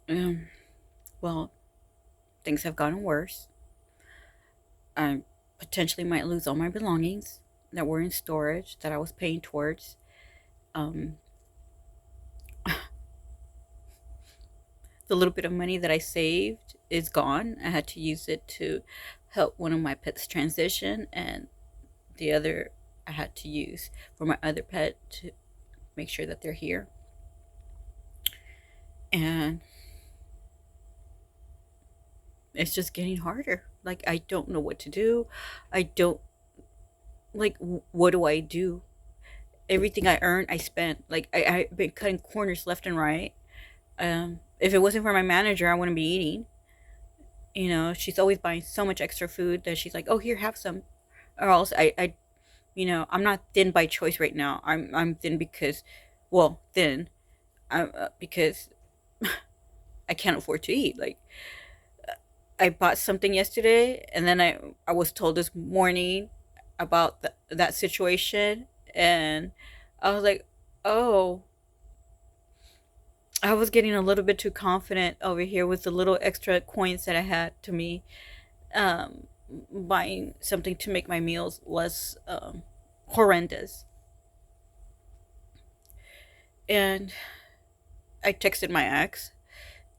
Um, well, things have gotten worse. I potentially might lose all my belongings that were in storage that I was paying towards. Um, the little bit of money that I saved is gone. I had to use it to help one of my pets transition, and the other I had to use for my other pet to make sure that they're here. And it's just getting harder. Like, I don't know what to do. I don't, like, what do I do? Everything I earn, I spent. Like, I've been cutting corners left and right. If it wasn't for my manager, I wouldn't be eating. You know, she's always buying so much extra food that she's like, "Oh, here, have some," or else I'm not thin by choice right now. I'm thin because, well, thin. Because I can't afford to eat. Like, I bought something yesterday, and then I was told this morning about that situation, and I was like, oh, I was getting a little bit too confident over here with the little extra coins that I had to me, um, buying something to make my meals less horrendous. And I texted my ex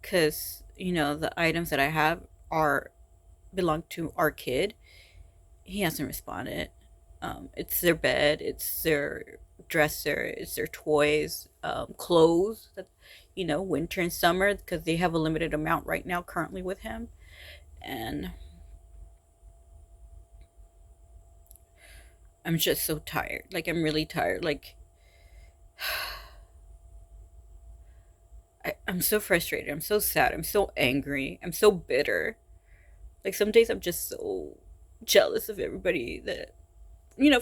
because the items that I have are belong to our kid. He hasn't responded. It's their bed, it's their dresser, it's their toys, clothes that winter and summer, because they have a limited amount right now currently with him. And I'm just so tired. Like, I'm really tired. Like, I'm so frustrated. I'm so sad. I'm so angry. I'm so bitter. Like, some days I'm just so jealous of everybody that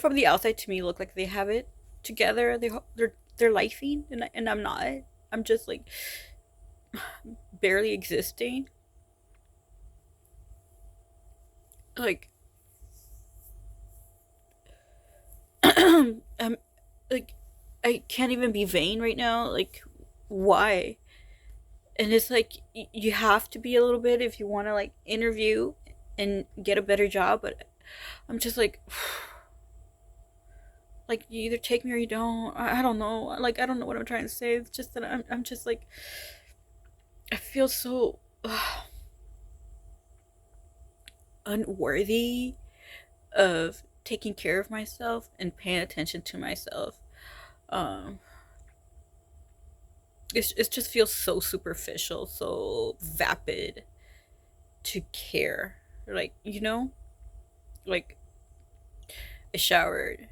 from the outside to me look like they have it together. They're lifing, and I'm not. I'm just like barely existing. Like, I'm like, I can't even be vain right now. Like, why? And it's like, you have to be a little bit if you want to like interview and get a better job. But I'm just like, like, you either take me or you don't. I don't know. Like, I don't know what I'm trying to say. It's just that I'm just like, I feel so unworthy of taking care of myself and paying attention to myself. Um, it just feels so superficial, so vapid to care. Like, like, I showered.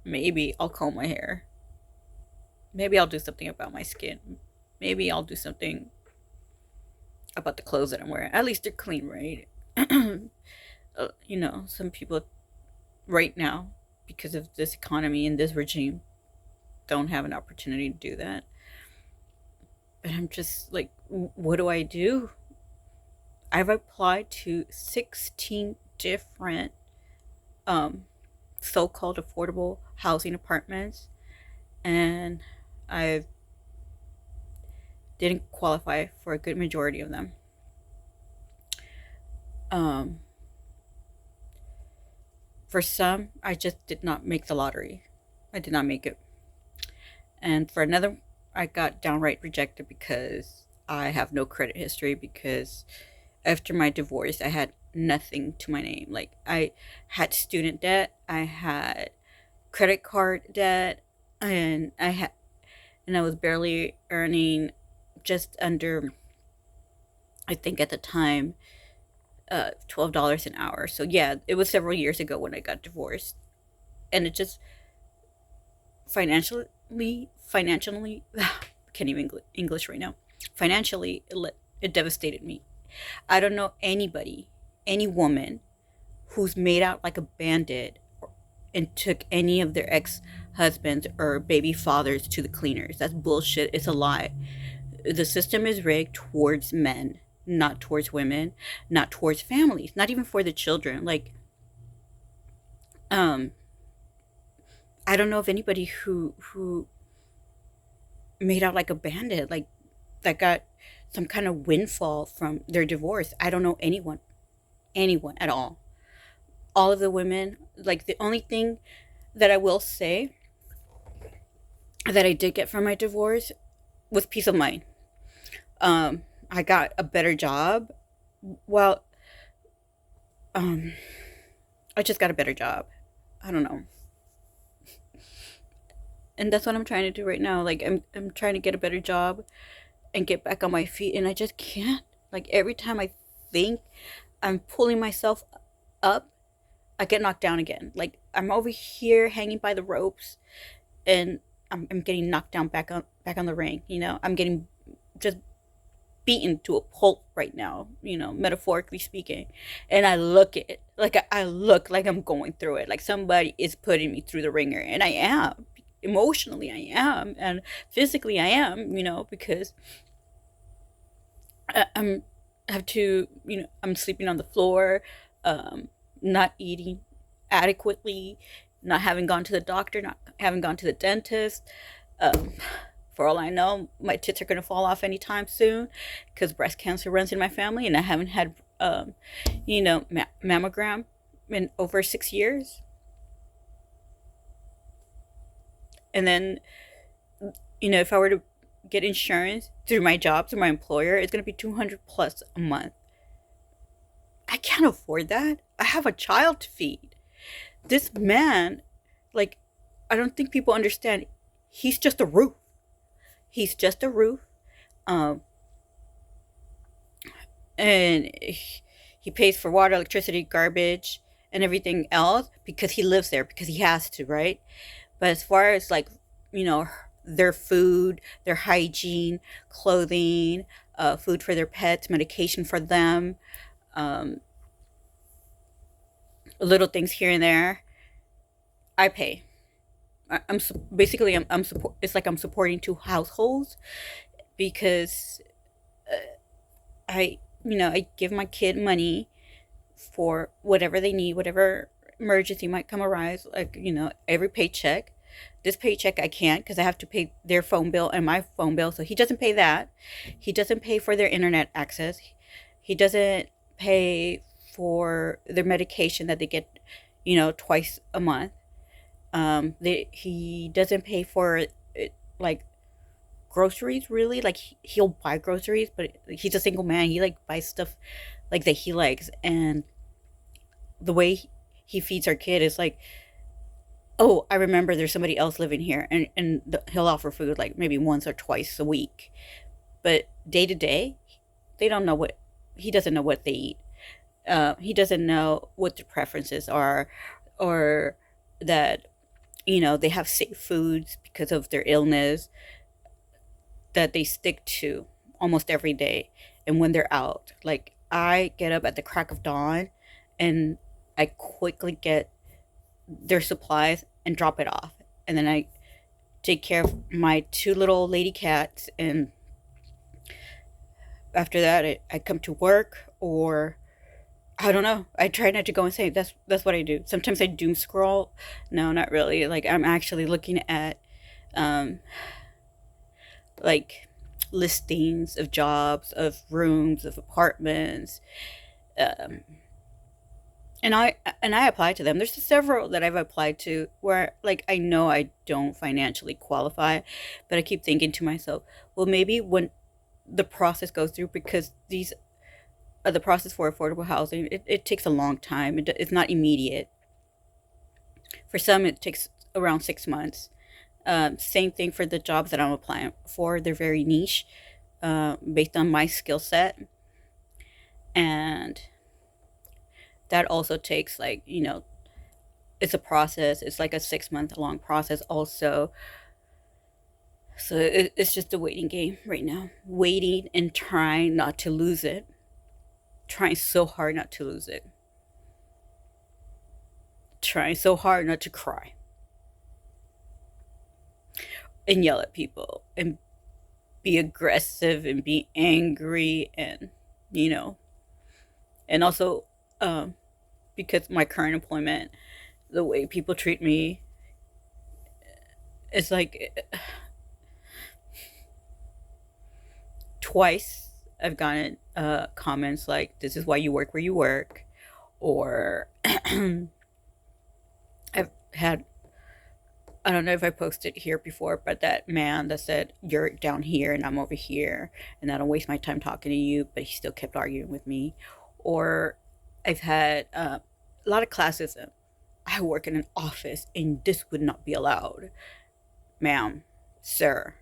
Maybe I'll comb my hair. Maybe I'll do something about my skin. Maybe I'll do something about the clothes that I'm wearing. At least they're clean, right? Some people right now, because of this economy and this regime, don't have an opportunity to do that. But I'm just like, what do I do? I've applied to 16 different um, so called affordable housing apartments, and I didn't qualify for a good majority of them. Um, for some, I just did not make the lottery. I did not make it. And for another, I got downright rejected because I have no credit history, because after my divorce, I had nothing to my name. Like, I had student debt, I had credit card debt, and I was barely earning just under, I think at the time, $12 an hour. So yeah, it was several years ago when I got divorced, and it just financially, can't even English right now. Financially, it devastated me. I don't know anybody, any woman, who's made out like a bandit and took any of their ex husbands or baby fathers to the cleaners. That's bullshit. It's a lie. The system is rigged towards men, not towards women, not towards families, not even for the children. Like, um, I don't know of anybody who made out like a bandit, like, that got some kind of windfall from their divorce. I don't know anyone at all. All of the women, like the only thing that I will say that I did get from my divorce was peace of mind. I got a better job. Well, um, I just got a better job. I don't know. And that's what I'm trying to do right now. Like I'm trying to get a better job and get back on my feet, and I just can't. Like every time I think I'm pulling myself up, I get knocked down again. Like I'm over here hanging by the ropes, and I'm getting knocked down back on the ring. I'm getting just beaten to a pulp right now. Metaphorically speaking, and I look it like I look like I'm going through it. Like somebody is putting me through the ringer, and I am. Emotionally I am, and physically I am, because I'm have to, I'm sleeping on the floor, not eating adequately, not having gone to the doctor, not having gone to the dentist. Um, for all I know, my tits are going to fall off anytime soon because breast cancer runs in my family, and I haven't had, mammogram in over 6 years. And then, if I were to get insurance through my job, through my employer, it's going to be 200 plus a month. I can't afford that. I have a child to feed. This man, like, I don't think people understand. He's just a roof. He's just a roof. Um, and he pays for water, electricity, garbage, and everything else because he lives there, because he has to, right? But as far as like, you know, their food, their hygiene, clothing, food for their pets, medication for them, um, little things here and there, I pay. Basically I'm support. It's like I'm supporting two households because I give my kid money for whatever they need, whatever emergency might come arise. Like every paycheck. This paycheck I can't because I have to pay their phone bill and my phone bill. So he doesn't pay that. He doesn't pay for their internet access. He doesn't pay for their medication that they get, twice a month. He doesn't pay for like groceries really. Like he'll buy groceries, but he's a single man. He like buys stuff like that he likes, and the way he feeds our kid is like, oh, I remember there's somebody else living here, and he'll offer food like maybe once or twice a week, but day to day, they don't know what he doesn't know what they eat. He doesn't know what their preferences are, or that they have safe foods because of their illness that they stick to almost every day. And when they're out, like I get up at the crack of dawn, and I quickly get their supplies and drop it off, and then I take care of my two little lady cats, and after that I come to work, or I don't know. I try not to go insane. That's what I do. Sometimes I doom scroll. No, not really. Like I'm actually looking at um like listings of jobs, of rooms, of apartments. Um and I apply to them. There's several that I've applied to where like I know I don't financially qualify, but I keep thinking to myself, well maybe when the process goes through, because these the process for affordable housing, it takes a long time. It's not immediate. For some, it takes around 6 months. Same thing for the jobs that I'm applying for. They're very niche, based on my skill set. And that also takes, like, it's a process. It's like a 6 month long process, also. So it's just a waiting game right now. Waiting and trying not to lose it. Trying so hard not to lose it. Trying so hard not to cry and yell at people and be aggressive and be angry, and you know and also, um, because my current employment, the way people treat me, it's like twice I've gotten comments like, "This is why you work where you work," or I've had, I don't know if I posted here before, but that man that said, "You're down here and I'm over here, and I don't waste my time talking to you," but he still kept arguing with me. Or I've had a lot of classism. I work in an office and this would not be allowed. Ma'am, sir,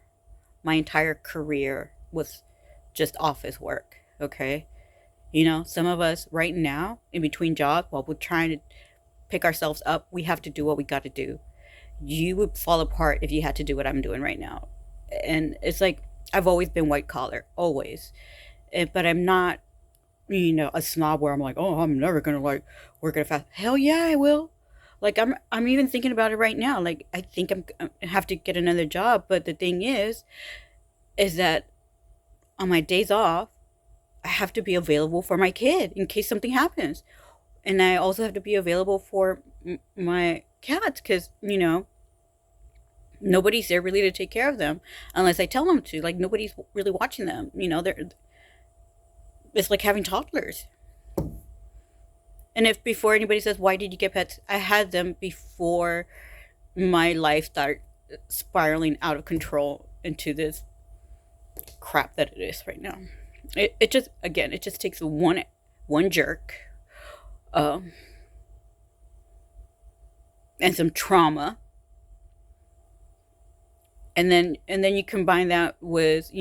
my entire career was just office work, okay? Some of us right now, in between jobs, while we're trying to pick ourselves up, we have to do what we got to do. You would fall apart if you had to do what I'm doing right now. And it's like, I've always been white collar, always. But I'm not, a snob where I'm like, oh, I'm never gonna like work at a fast. Hell yeah, I will. Like I'm even thinking about it right now. Like I think I have to get another job, but the thing is that on my days off, I have to be available for my kid in case something happens, and I also have to be available for my cats because nobody's there really to take care of them unless I tell them to. Like nobody's really watching them. They're it's like having toddlers. And if before anybody says, why did you get pets? I had them before my life started spiraling out of control into this crap that it is right now. It just, again, it just takes one jerk, um, and some trauma. And then you combine that with,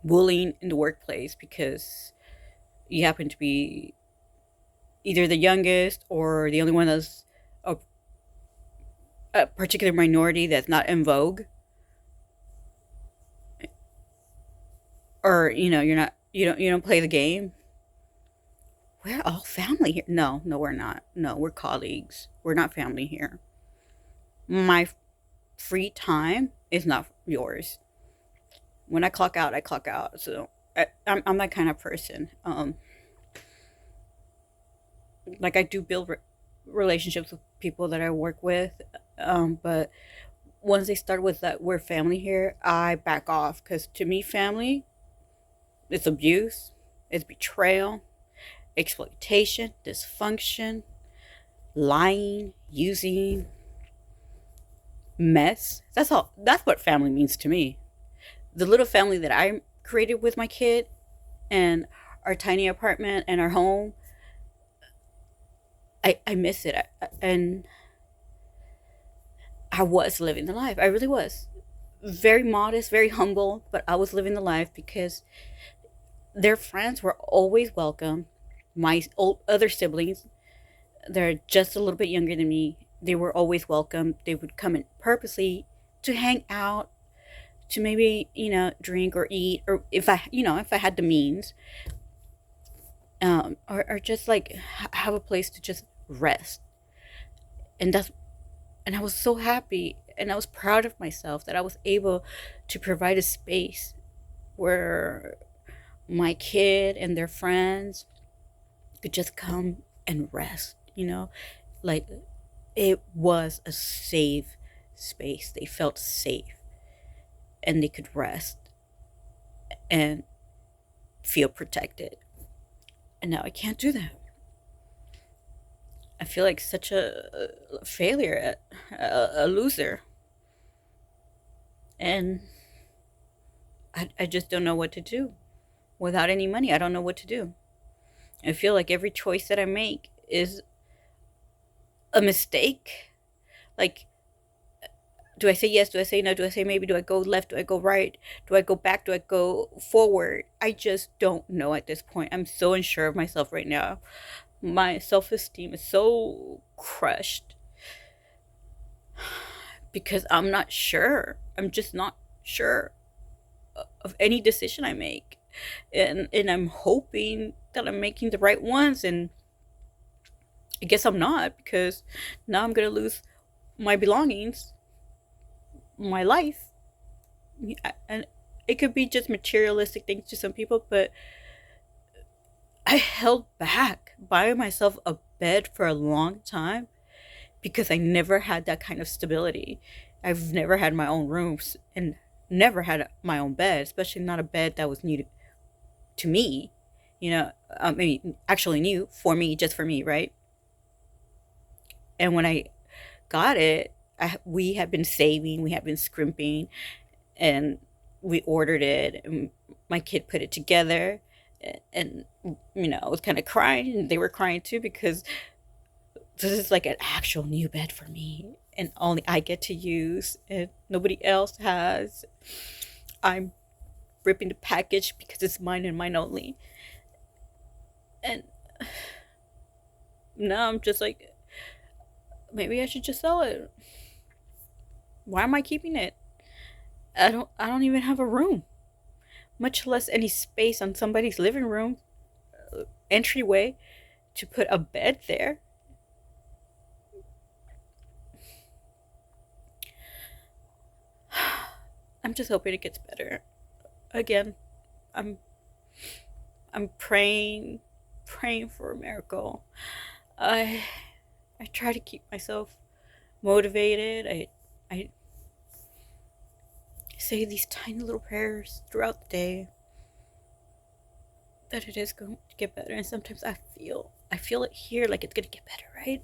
bullying in the workplace because you happen to be either the youngest or the only one that's a, a particular minority that's not in vogue, or you don't play the game. We're all family here. No, no, we're not. No, we're colleagues. We're not family here. My free time is not yours. When I clock out, I clock out. So I'm that kind of person. Like I do build relationships with people that I work with, but once they start with that we're family here, I back off because to me, family, it's abuse, it's betrayal, exploitation, dysfunction, lying, using, mess. That's all. That's what family means to me. The little family that I created with my kid and our tiny apartment and our home, I miss it. And I was living the life. I really was. Very modest, very humble, but I was living the life because their friends were always welcome. My old other siblings, they're just a little bit younger than me. They were always welcome. They would come in purposely to hang out, to maybe drink or eat, or if I had the means, or just like have a place to just rest. And that's and I was so happy and I was proud of myself that I was able to provide a space where my kid and their friends could just come and rest, like it was a safe space. They felt safe and they could rest and feel protected. And now I can't do that. I feel like such a failure, a loser. And I just don't know what to do. Without any money, I don't know what to do. I feel like every choice that I make is a mistake. Like, do I say yes? Do I say no? Do I say maybe? Do I go left? Do I go right? Do I go back? Do I go forward? I just don't know at this point. I'm so unsure of myself right now. My self esteem is so crushed because I'm not sure. I'm just not sure of any decision I make. And I'm hoping that I'm making the right ones. And I guess I'm not because now I'm going to lose my belongings, my life. And it could be just materialistic things to some people, but I held back buying myself a bed for a long time because I never had that kind of stability. I've never had my own rooms, and never had my own bed, especially not a bed that was new to me. Maybe actually new for me, just for me, right? And when I got it, we had been saving, we had been scrimping, and we ordered it. And my kid put it together, and I was kind of crying, and they were crying too because this is like an actual new bed for me, and only I get to use, and nobody else has. I'm ripping the package because it's mine and mine only. And now I'm just like, maybe I should just sell it. Why am I keeping it? I don't even have a room, much less any space on somebody's living room entryway to put a bed there. I'm just hoping it gets better. Again, I'm I'm praying for a miracle. I I try to keep myself motivated. I say these tiny little prayers throughout the day that it is going to get better. And sometimes I feel it here, like it's gonna get better, right?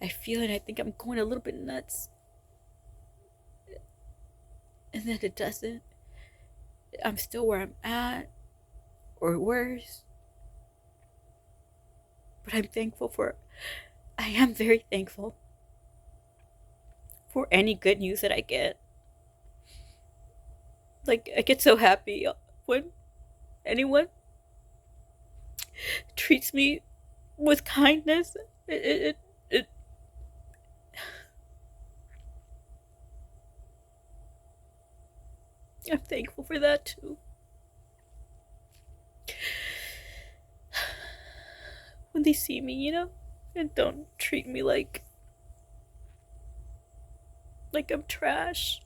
I feel it. I think I'm going a little bit nuts, and then it doesn't. I'm still where I'm at, or worse. But I'm thankful for. I am very thankful for any good news that I get. Like, I get so happy when anyone treats me with kindness. It I'm thankful for that too. When they see me, and don't treat me like I'm trash.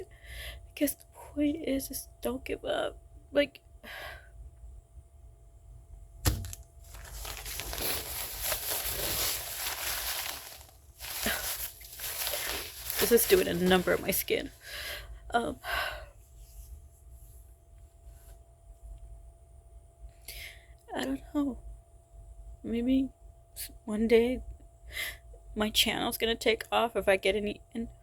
I guess the point is just don't give up. Like, this is doing a number on my skin. Um, I don't know. Maybe one day my channel's gonna take off if I get any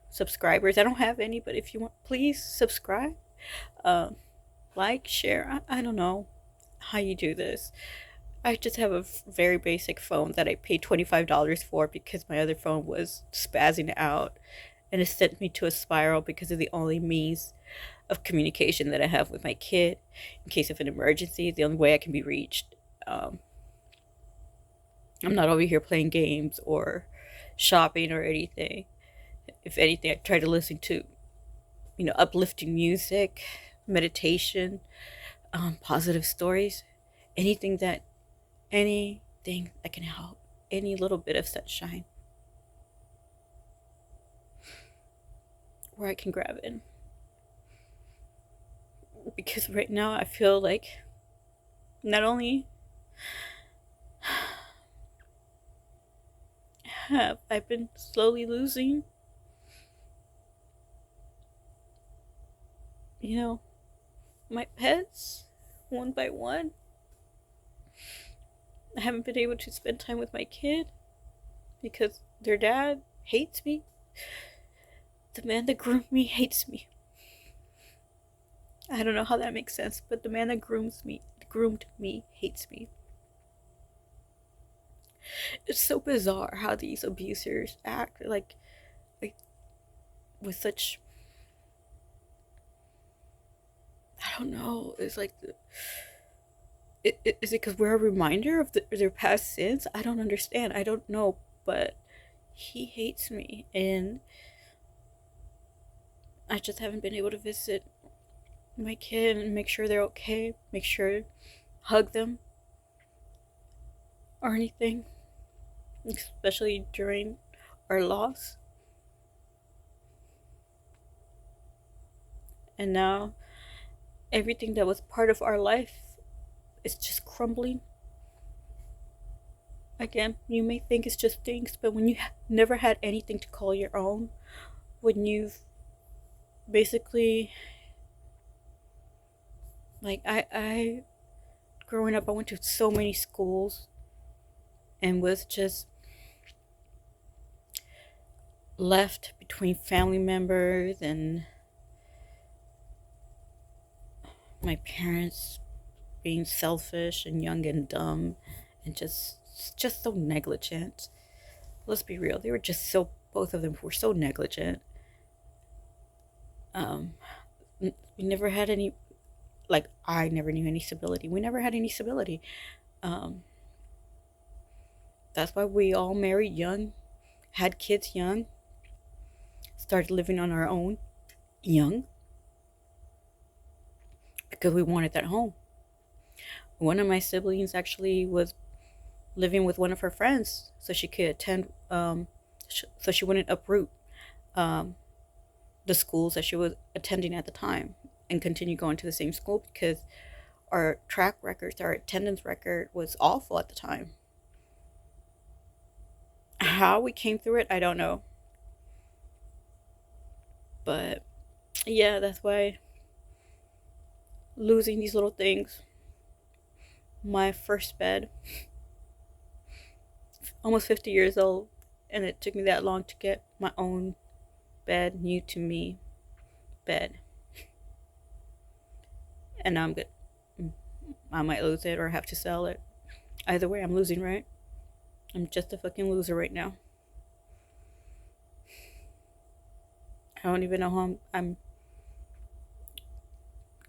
subscribers. I don't have any, but if you want, please subscribe. Um, like, share. I don't know how you do this. I just have a very basic phone that I paid $25 for because my other phone was spazzing out, and it sent me to a spiral because of the only means of communication that I have with my kid in case of an emergency. The only way I can be reached. Um, I'm not over here playing games or shopping or anything. If anything, I try to listen to uplifting music, meditation, positive stories, anything that anything that can help, any little bit of sunshine where I can grab it. Because right now I feel like not only have I been slowly losing, my pets one by one. I haven't been able to spend time with my kid because their dad hates me. The man that groomed me hates me. I don't know how that makes sense, but the man that groomed me hates me. It's so bizarre how these abusers act like with such, I don't know. It's like is it because we're a reminder of their past sins? I don't understand. I don't know, but he hates me, and I just haven't been able to visit my kid and make sure they're okay, make sure hug them or anything, especially during our loss. And now everything that was part of our life is just crumbling Again, you may think it's just things, but when you never had anything to call your own, when you've basically, like, I growing up, I went to so many schools and was just left between family members and my parents being selfish and young and dumb and just so negligent. Let's be real, they were just so, both of them were so negligent. um we never had any, like, I never knew any stability. We never had any stability. um that's why we all married young, had kids young, started living on our own young, because we wanted that home. One of my siblings actually was living with one of her friends so she could attend, so she wouldn't uproot um, the schools that she was attending at the time and continue going to the same school, because our track records, our attendance record was awful at the time. How we came through it, I don't know. But yeah, that's why losing these little things, my first bed, almost 50 years old, and it took me that long to get my own bed, new to me bed. And now I'm good. I might lose it or have to sell it. Either way, I'm losing, right? I'm just a fucking loser right now. I don't even know how I'm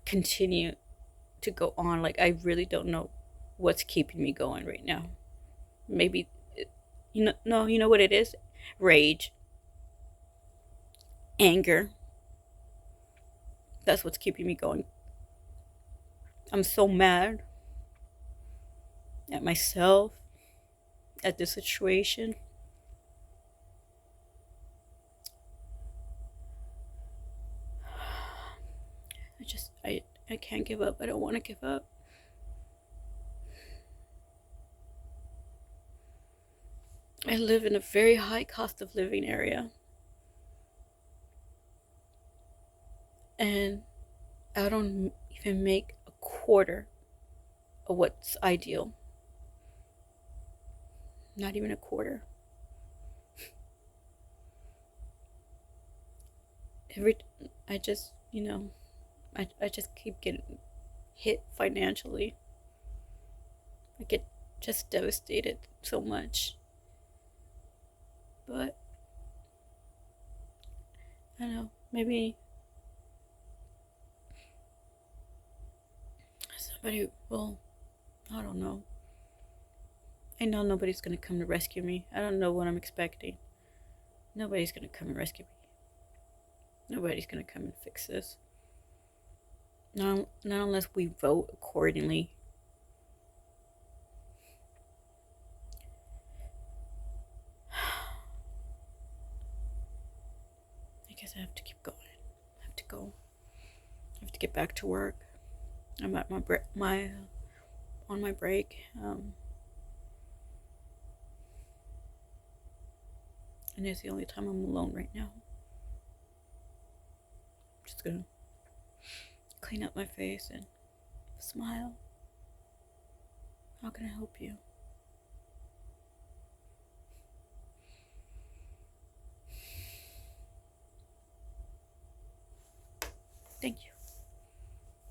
continue to go on. Like, I really don't know what's keeping me going right now. Maybe, you know, no, you know what it is? Rage, anger. That's what's keeping me going. I'm so mad at myself, at this situation. I can't give up. I don't want to give up. I live in a very high cost of living area, and I don't even make a quarter of what's ideal. Not even a quarter. Every I just, I just keep getting hit financially. I get just devastated so much. But I don't know, maybe somebody will, I don't know. I know nobody's gonna come to rescue me. I don't know what I'm expecting. Nobody's gonna come and rescue me. Nobody's gonna come and fix this. Not unless we vote accordingly. I guess I have to keep going. I have to go. I have to get back to work. I'm at my on my break. And it's the only time I'm alone right now. I'm just gonna clean up my face and smile. How can I help you? Thank you.